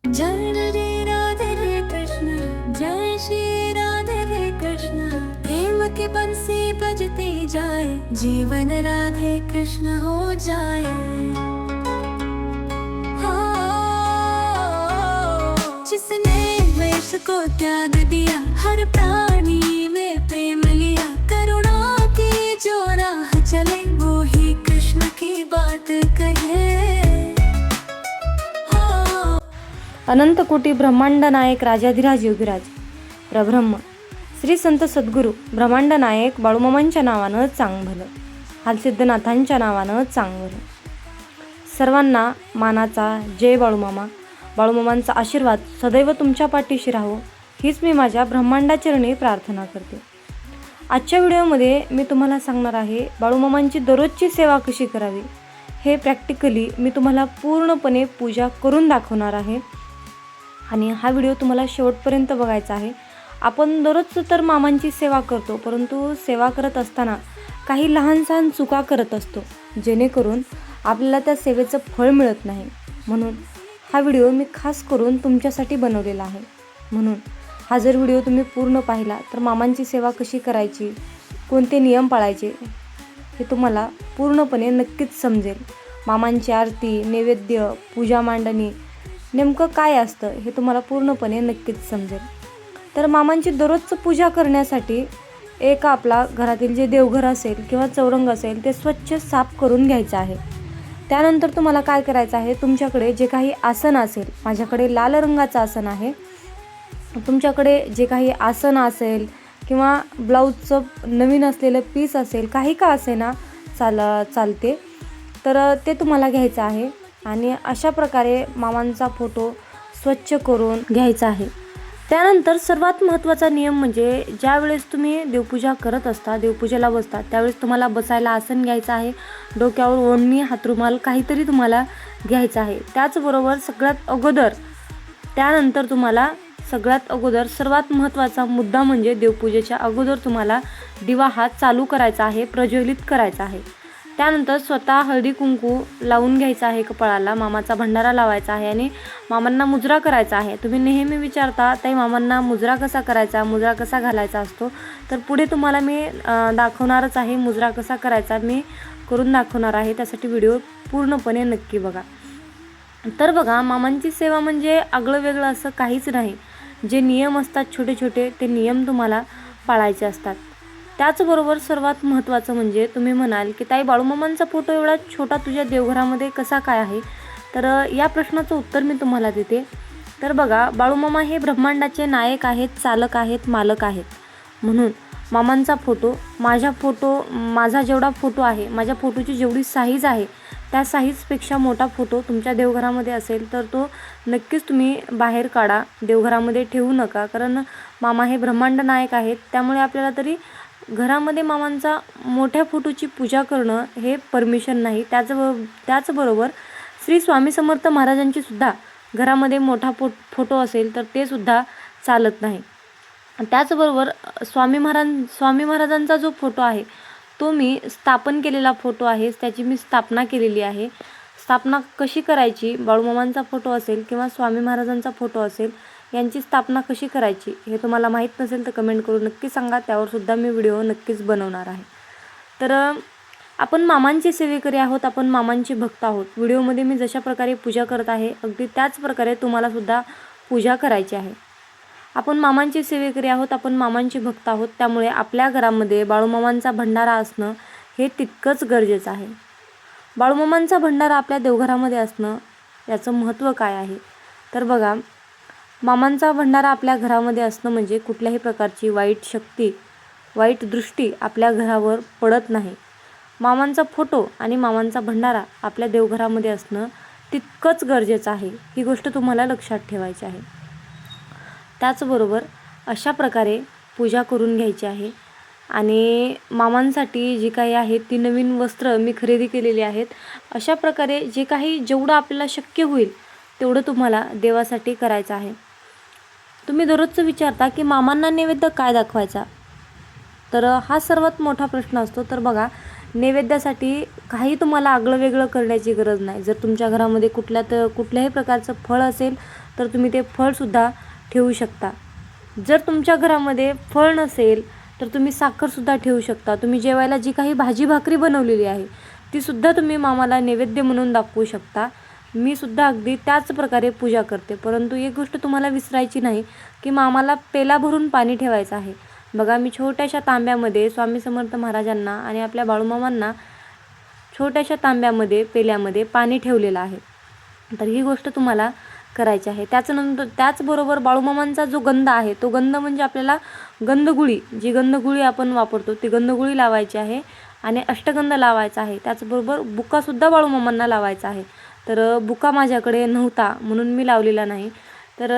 जय राधे कृष्ण, जय श्री राधे कृष्ण। प्रेम की बंसी बजती जाए, जीवन राधे कृष्ण हो जाए। जिसने वेश को त्याग दिया, हर प्राणी में प्रेम लिया, करुणा की जो राह चले, वो ही कृष्ण की बात कहे। अनंत कोटी ब्रह्मांड नायक राजाधिराज योगीराज प्रब्रह्म श्री संत सद्गुरू ब्रह्मांड नायक बाळूमामांच्या नावानं चांग भलं, हालसिद्धनाथांच्या नावानं चांग भलं। सर्वांना मानाचा जय बाळूमामा। बाळूमामांचा आशीर्वाद सदैव तुमच्या पाठीशी राहो, हीच मी माझ्या ब्रह्मांडाचरणी प्रार्थना करते। आजच्या व्हिडिओमध्ये मी तुम्हाला सांगणार आहे बाळूमामांची दररोजची सेवा कशी करावी। हे प्रॅक्टिकली मी तुम्हाला पूर्णपणे पूजा करून दाखवणार आहे आणि हा व्हिडिओ तुम्हाला शेवटपर्यंत बघायचा आहे। आपण दररोज तर मामांची सेवा करतो, परंतु सेवा करत असताना काही लहान सहान चुका करत असतो, जेणेकरून आपल्याला त्या सेवेचं फळ मिळत नाही। म्हणून हा व्हिडिओ मी खास करून तुमच्यासाठी बनवलेला आहे। म्हणून हा जर व्हिडिओ तुम्ही पूर्ण पाहिला तर मामांची सेवा कशी करायची, कोणते नियम पाळायचे हे तुम्हाला पूर्णपणे नक्कीच समजेल। मामांची आरती, नैवेद्य, पूजा मांडणी नेमकं काय असतं हे तुम्हाला पूर्णपणे नक्कीच समजेल। तर मामांची दररोजची पूजा करण्यासाठी एक आपला घरातील जे देवघर असेल किंवा चौरंग असेल ते स्वच्छ साफ करून घ्यायचं आहे। त्यानंतर तुम्हाला काय करायचं आहे, तुमच्याकडे जे काही आसन असेल, माझ्याकडे लाल रंगाचं आसन आहे, तुमच्याकडे जे काही आसन असेल किंवा ब्लाऊजचं नवीन असलेलं पीस असेल, काही का असेना चालते, तर ते तुम्हाला घ्यायचं आहे आणि अशा प्रकारे मामांचा फोटो स्वच्छ करून घ्यायचा आहे। त्यानंतर सर्वात महत्त्वाचा नियम म्हणजे ज्यावेळेस तुम्ही देवपूजा करत असता, देवपूजेला बसता, त्यावेळेस तुम्हाला बसायला आसन घ्यायचं आहे, डोक्यावर ओढणी, हातरुमाल काहीतरी तुम्हाला घ्यायचं आहे। त्याचबरोबर त्यानंतर तुम्हाला सगळ्यात अगोदर सर्वात महत्त्वाचा मुद्दा म्हणजे देवपूजेच्या अगोदर तुम्हाला दिवा हा चालू करायचा आहे, प्रज्वलित करायचा आहे। त्यानंतर स्वतः हळदी कुंकू लावून घ्यायचं आहे कपाळाला, मामाचा भंडारा लावायचा आहे आणि मामांना मुजरा करायचा आहे। तुम्ही नेहमी विचारता ताई मामांना मुजरा कसा करायचा, मुजरा कसा घालायचा असतो, तर पुढे तुम्हाला मी दाखवणारच आहे मुजरा कसा करायचा, मी करून दाखवणार आहे, त्यासाठी व्हिडिओ पूर्णपणे नक्की बघा। तर बघा, मामांची सेवा म्हणजे आगळं वेगळं असं काहीच नाही। जे नियम असतात छोटे छोटे ते नियम तुम्हाला पाळायचे असतात। त्याचबरोबर सर्वात महत्त्वाचं म्हणजे तुम्ही म्हणाल की ताई बाळूमामांचा फोटो एवढा छोटा तुझ्या देवघरामध्ये कसा काय आहे, तर या प्रश्नाचं उत्तर मी तुम्हाला देते। तर बघा, बाळूमामा हे ब्रह्मांडाचे नायक आहेत, चालक आहेत, मालक आहेत। म्हणून मामांचा फोटो माझा जेवढा फोटो आहे, माझ्या फोटोची जेवढी साईज आहे त्या साईजपेक्षा मोठा फोटो तुमच्या देवघरामध्ये असेल तर तो नक्कीच तुम्ही बाहेर काढा, देवघरामध्ये ठेवू नका। कारण मामा हे ब्रह्मांड नायक आहेत, त्यामुळे आपल्याला तरी घरामध्ये मामांचा मोठ्या फोटोची पूजा करणं हे परमिशन नाही। त्याचबरोबर श्री स्वामी समर्थ महाराजांची सुद्धा घरामध्ये मोठा फोटो असेल तर ते सुद्धा चालत नाही। त्याचबरोबर स्वामी महाराजांचा जो फोटो आहे तो मी स्थापन केलेला फोटो आहे, त्याची मी स्थापना केलेली आहे। स्थापना कशी करायची, बाळूमामांचा फोटो असेल किंवा स्वामी महाराजांचा फोटो असेल यांची स्थापना कशी करायची हे तुम्हाला माहीत नसेल तर कमेंट करून नक्की सांगा, त्यावर सुद्धा मी व्हिडिओ नक्कीच बनवणार आहे। तर आपण मामांची सेवेकरी आहोत, आपण मामांचे भक्त आहोत। व्हिडिओमध्ये मी जशा प्रकारे पूजा करत आहे अगदी त्याच प्रकारे तुम्हाला सुद्धा पूजा करायची आहे। आपण मामांची सेवेकरी आहोत, आपण मामांचे भक्त आहोत, त्यामुळे आपल्या घरामध्ये बाळूमामांचा भंडारा असणं हे तितकंच गरजेचं आहे। बाळूमामांचा भंडारा आपल्या देवघरामध्ये असणं याचं महत्त्व काय आहे, तर बघा, मामांचा भंडारा आपल्या घरामध्ये असणं म्हणजे कुठल्याही प्रकारची वाईट शक्ती, वाईट दृष्टी आपल्या घरावर पडत नाही। मामांचा फोटो आणि मामांचा भंडारा आपल्या देवघरामध्ये असणं तितकंच गरजेचं आहे, ही गोष्ट तुम्हाला लक्षात ठेवायची आहे। त्याचबरोबर अशा प्रकारे पूजा करून घ्यायची आहे आणि मामांसाठी जी काही आहे ती नवीन वस्त्र मी खरेदी केलेली आहेत। अशा प्रकारे जे काही जेवढं आपल्याला शक्य होईल तेवढं तुम्हाला देवासाठी करायचं आहे। तुम्ही दररोजचं विचारता की मामांना नैवेद्य काय दाखवायचा, तर हा सर्वात मोठा प्रश्न असतो। तर बघा, नैवेद्यासाठी काही तुम्हाला आगळं वेगळं करण्याची गरज नाही। जर तुमच्या घरामध्ये कुठल्याही प्रकारचं फळ असेल तर तुम्ही ते फळसुद्धा ठेवू शकता. जर तुमच्या घरामध्ये फळ नसेल तर तुम्ही साखरसुद्धा ठेवू शकता. तुम्ही जेवायला जी काही भाजी भाकरी बनवलेली आहे तीसुद्धा तुम्ही मामाला नैवेद्य म्हणून दाखवू शकता. मी सुद्धा अगदी त्याच प्रकारे पूजा करते. परंतु एक गोष्ट तुम्हाला विसरायची नाही की मामाला पेला भरून पाणी ठेवायचं आहे. बघा, मी छोट्याशा तांब्यामध्ये स्वामी समर्थ महाराजांना आणि आपल्या बाळूमामांना छोट्याशा तांब्यामध्ये पेल्यामध्ये पाणी ठेवलेलं आहे. तर ही गोष्ट तुम्हाला करायची आहे. त्याचबरोबर बाळूमामांचा जो गंध आहे तो गंध म्हणजे आपल्याला गंधगुळी, जी गंधगुळी आपण वापरतो ती गंधगुळी लावायची आहे आणि अष्टगंध लावायचा आहे. त्याचबरोबर बुकासुद्धा बाळूमामांना लावायचा आहे. तर बुका माझ्याकडे नव्हता म्हणून मी लावलेला नाही. तर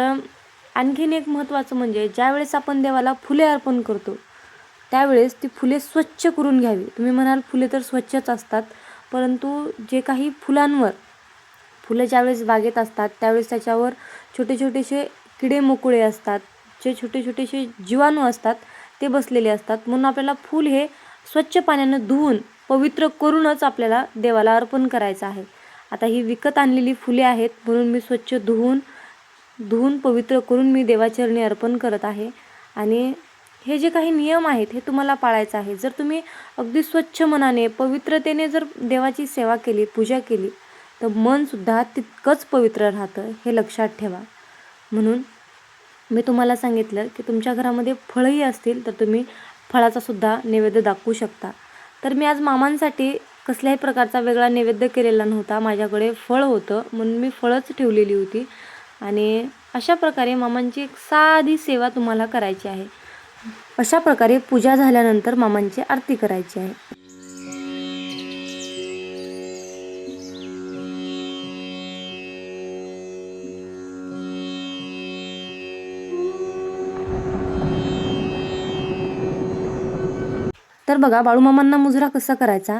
आणखीन एक महत्त्वाचं म्हणजे ज्यावेळेस आपण देवाला फुले अर्पण करतो त्यावेळेस ती फुले स्वच्छ करून घ्यावी. तुम्ही म्हणाल फुले तर स्वच्छच असतात, परंतु जे काही फुलं ज्यावेळेस बागेत असतात त्यावेळेस त्याच्यावर छोटे छोटेसे किडे मोकुळे असतात, जे छोटे छोटेसे जीवाणू असतात ते बसलेले असतात. म्हणून आपल्याला फूल हे स्वच्छ पाण्यानं धुवून पवित्र करूनच आपल्याला देवाला अर्पण करायचं आहे. आता ही विकत आणलेली फुले आहेत म्हणून मी स्वच्छ धुवून पवित्र करून मी देवाचरणी अर्पण करत आहे. आणि हे जे काही नियम आहेत हे तुम्हाला पाळायचं आहे. जर तुम्ही अगदी स्वच्छ मनाने पवित्रतेने जर देवाची सेवा केली, पूजा केली तर मनसुद्धा तितकंच पवित्र राहतं, हे लक्षात ठेवा. म्हणून मी तुम्हाला सांगितलं की तुमच्या घरामध्ये फळंही असतील तर तुम्ही फळाचासुद्धा नैवेद्य दाखवू शकता. तर मी आज मामांसाठी कसल्याही प्रकारचा वेगळा नैवेद्य केलेला नव्हता. माझ्याकडे फळ होतं म्हणून मी फळंच ठेवलेली होती. आणि अशा प्रकारे मामांची एक साधी सेवा तुम्हाला करायची आहे. अशा प्रकारे पूजा झाल्यानंतर मामांची आरती करायची आहे. तर बघा, बाळूमामांना मुजरा कसा करायचा,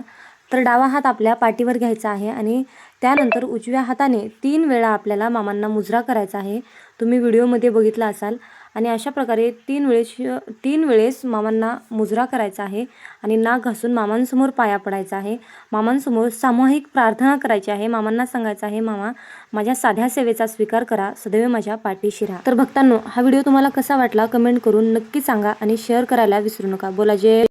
तर डावा हात आपल्या पाठीवर घ्यायचा आहे आणि त्यानंतर उजव्या हाताने 3 वेळा आपल्याला मामांना मुजरा करायचा आहे. तुम्ही व्हिडिओमध्ये बघितला असाल. आणि अशा प्रकारे 3 वेळेस मामांना मुजरा करायचा आहे आणि नाक घासून मामांसमोर पाया पडायचा आहे. मामांसमोर सामूहिक प्रार्थना करायची आहे. मामांना सांगायचं आहे, मामा माझ्या साध्या सेवेचा स्वीकार करा, सदैव माझ्या पाठीशी राहा. तर भक्तांनो, हा व्हिडिओ तुम्हाला कसा वाटला कमेंट करून नक्की सांगा आणि शेअर करायला विसरू नका. बोला जय